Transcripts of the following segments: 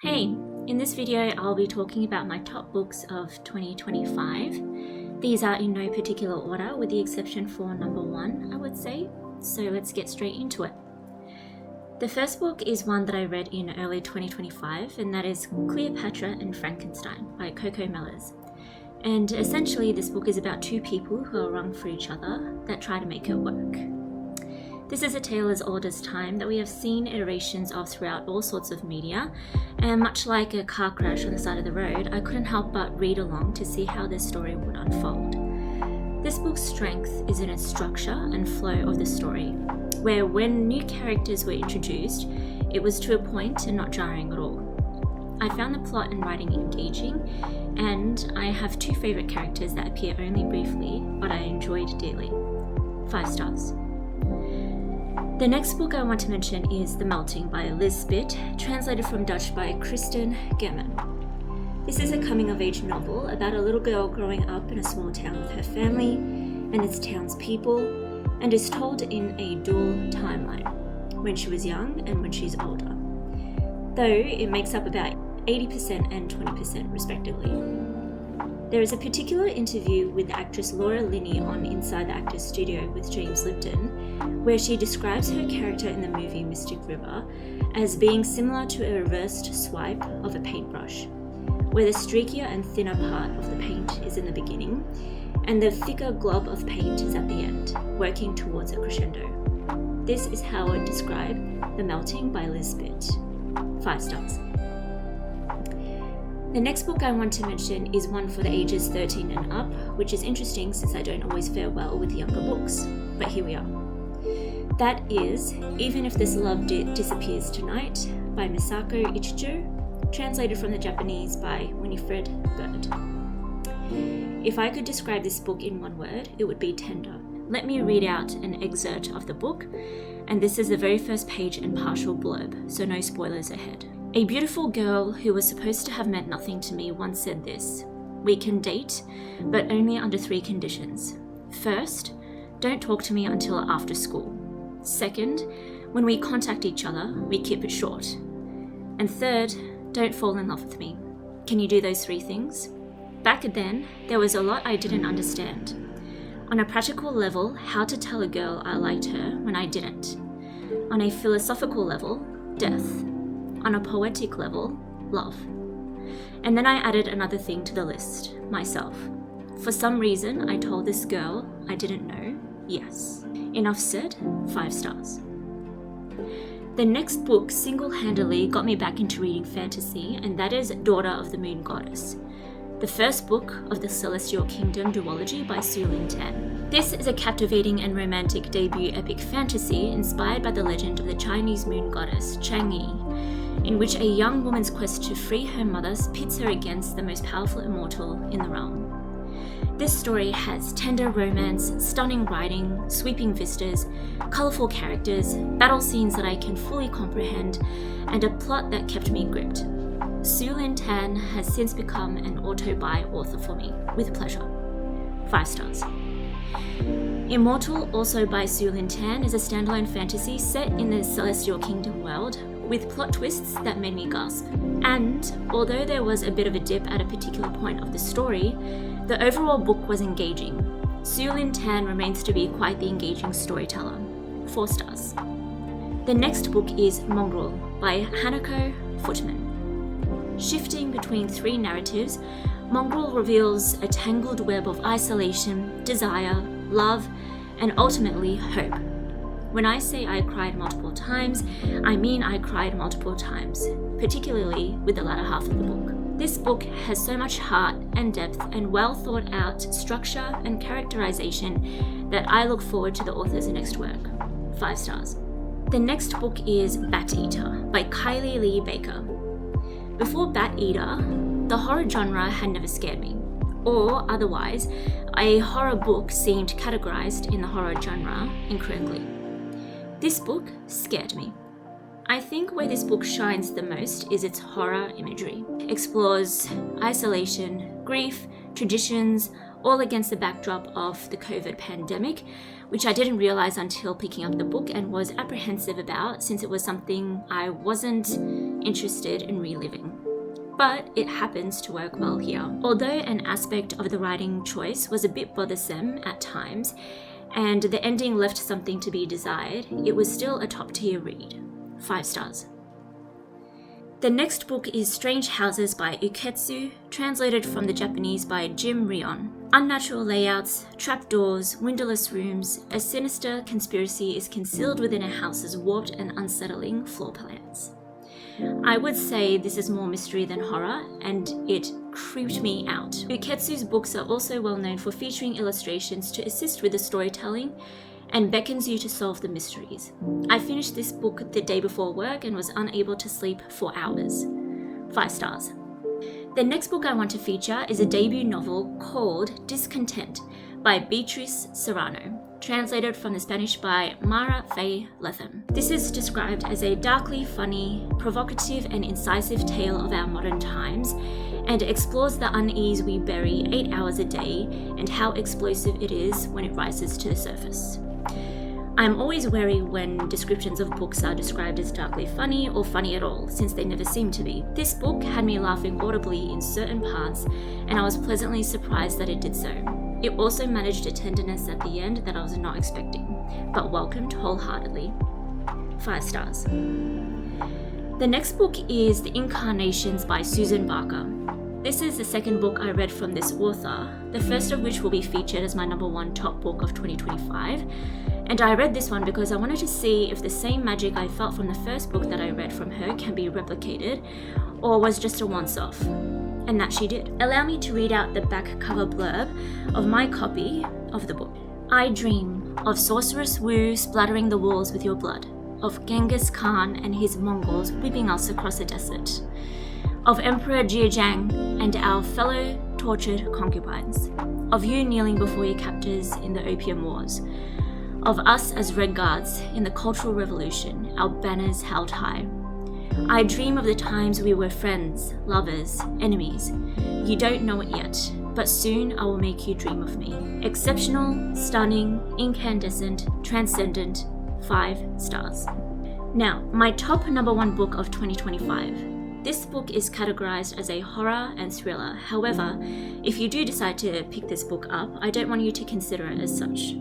Hey, in this video I'll be talking about my top books of 2025. These are in no particular order with the exception for number 1, I would say, so let's get straight into it. The first book is one that I read in early 2025, and that is Cleopatra and Frankenstein by Coco Mellers. And essentially this book is about two people who are wrong for each other that try to make it work. This is a tale as old as time that we have seen iterations of throughout all sorts of media, and much like a car crash on the side of the road, I couldn't help but read along to see how this story would unfold. This book's strength is in its structure and flow of the story, where when new characters were introduced, it was to a point and not jarring at all. I found the plot and writing engaging, and I have two favourite characters that appear only briefly, but I enjoyed dearly. 5 stars. The next book I want to mention is The Melting by Liz Spitt, translated from Dutch by Kristen Gemmen. This is a coming-of-age novel about a little girl growing up in a small town with her family and its townspeople, and is told in a dual timeline, when she was young and when she's older, though it makes up about 80% and 20% respectively. There is a particular interview with the actress Laura Linney on Inside the Actors Studio with James Lipton, where she describes her character in the movie Mystic River as being similar to a reversed swipe of a paintbrush, where the streakier and thinner part of the paint is in the beginning, and the thicker glob of paint is at the end, working towards a crescendo. This is how I would describe The Melting by Liz Spitt. 5 stars. The next book I want to mention is one for the ages 13 and up, which is interesting since I don't always fare well with younger books, but here we are. That is Even If This Love Disappears Tonight by Misako Ichijo, translated from the Japanese by Winifred Bird. If I could describe this book in one word, it would be tender. Let me read out an excerpt of the book, and this is the very first page and partial blurb, so no spoilers ahead. A beautiful girl who was supposed to have meant nothing to me once said this: "We can date, but only under 3 conditions. First, don't talk to me until after school. Second, when we contact each other, we keep it short. And third, don't fall in love with me. Can you do those 3 things?" Back then, there was a lot I didn't understand. On a practical level, how to tell a girl I liked her when I didn't. On a philosophical level, death. On a poetic level, love. And then I added another thing to the list, myself. For some reason, I told this girl I didn't know, yes. Enough said, 5 stars. The next book single-handedly got me back into reading fantasy, and that is Daughter of the Moon Goddess, the first book of the Celestial Kingdom duology by Su Lin Tan. This is a captivating and romantic debut epic fantasy inspired by the legend of the Chinese moon goddess Chang'e, in which a young woman's quest to free her mother pits her against the most powerful immortal in the realm. This story has tender romance, stunning writing, sweeping vistas, colourful characters, battle scenes that I can fully comprehend, and a plot that kept me gripped. Su Lin Tan has since become an auto-buy author for me, with pleasure. 5 stars. Immortal, also by Su Lin Tan, is a standalone fantasy set in the Celestial Kingdom world, with plot twists that made me gasp. And although there was a bit of a dip at a particular point of the story, the overall book was engaging. Su Lin Tan remains to be quite the engaging storyteller. 4 stars. The next book is Mongrel by Hanako Footman. Shifting between 3 narratives, Mongrel reveals a tangled web of isolation, desire, love, and ultimately hope. When I say I cried multiple times, I mean I cried multiple times, particularly with the latter half of the book. This book has so much heart and depth and well thought out structure and characterization that I look forward to the author's next work. 5 stars. The next book is Bat Eater by Kylie Lee Baker. Before Bat Eater, the horror genre had never scared me, or otherwise, a horror book seemed categorized in the horror genre incorrectly. This book scared me. I think where this book shines the most is its horror imagery. It explores isolation, grief, traditions, all against the backdrop of the COVID pandemic, which I didn't realize until picking up the book and was apprehensive about, since it was something I wasn't interested in reliving. But it happens to work well here. Although an aspect of the writing choice was a bit bothersome at times, and the ending left something to be desired, it was still a top-tier read. 5 stars. The next book is Strange Houses by Uketsu, translated from the Japanese by Jim Rion. Unnatural layouts, trapdoors, windowless rooms, a sinister conspiracy is concealed within a house's warped and unsettling floor plans. I would say this is more mystery than horror, and it creeped me out. Uketsu's books are also well known for featuring illustrations to assist with the storytelling and beckons you to solve the mysteries. I finished this book the day before work and was unable to sleep for hours. 5 stars. The next book I want to feature is a debut novel called Discontent by Beatriz Serrano, translated from the Spanish by Mara Faye Lethem. This is described as a darkly funny, provocative and incisive tale of our modern times, and explores the unease we bury 8 hours a day and how explosive it is when it rises to the surface. I'm always wary when descriptions of books are described as darkly funny or funny at all, since they never seem to be. This book had me laughing audibly in certain parts, and I was pleasantly surprised that it did so. It also managed a tenderness at the end that I was not expecting, but welcomed wholeheartedly. 5 stars. The next book is The Incarnations by Susan Barker. This is the second book I read from this author, the first of which will be featured as my #1 top book of 2025. And I read this one because I wanted to see if the same magic I felt from the first book that I read from her can be replicated, or was just a once-off. And that she did. Allow me to read out the back cover blurb of my copy of the book. I dream of Sorceress Wu splattering the walls with your blood, of Genghis Khan and his Mongols whipping us across a desert, of Emperor Jiajang and our fellow tortured concubines, of you kneeling before your captors in the Opium Wars, of us as Red Guards in the Cultural Revolution, our banners held high. I dream of the times we were friends, lovers, enemies. You don't know it yet, but soon I will make you dream of me. Exceptional, stunning, incandescent, transcendent, 5 stars. Now, my top #1 book of 2025. This book is categorized as a horror and thriller. However, if you do decide to pick this book up, I don't want you to consider it as such.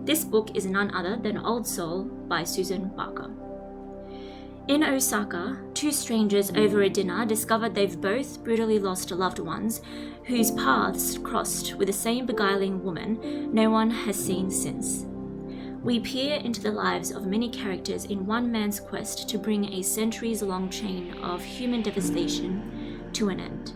This book is none other than Old Soul by Susan Barker. In Osaka, 2 strangers over a dinner discovered they've both brutally lost loved ones whose paths crossed with the same beguiling woman no one has seen since. We peer into the lives of many characters in one man's quest to bring a centuries-long chain of human devastation to an end.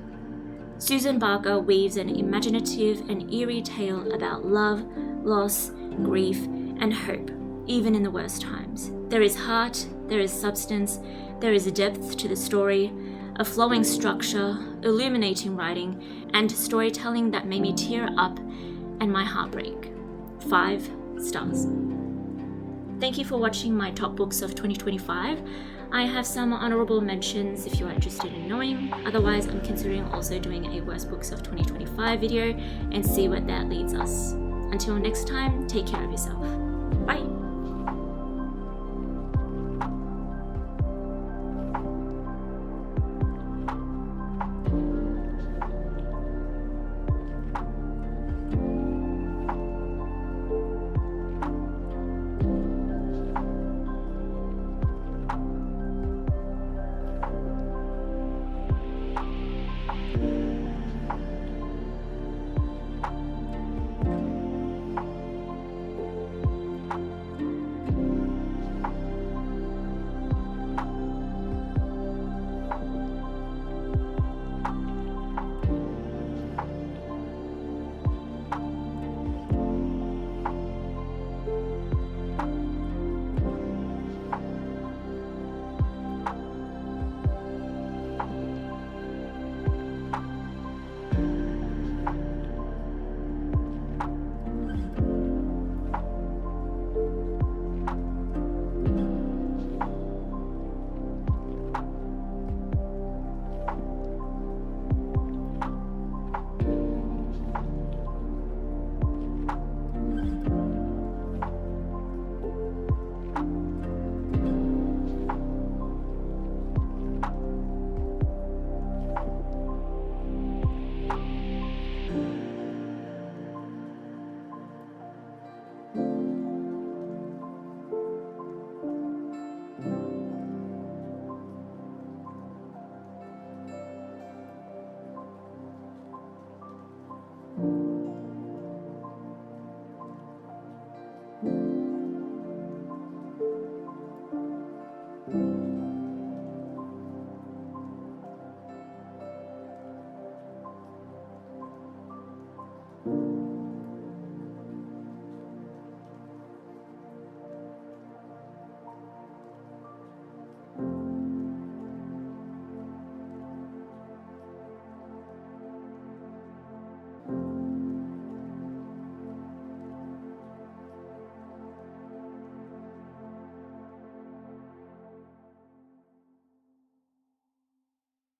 Susan Barker weaves an imaginative and eerie tale about love, loss, grief, and hope, even in the worst times. There is heart, there is substance, there is a depth to the story, a flowing structure, illuminating writing, and storytelling that made me tear up and my heart break. 5 stars. Thank you for watching my top books of 2025. I have some honorable mentions if you are interested in knowing. Otherwise, I'm considering also doing a worst books of 2025 video and see where that leads us. Until next time, take care of yourself. Bye.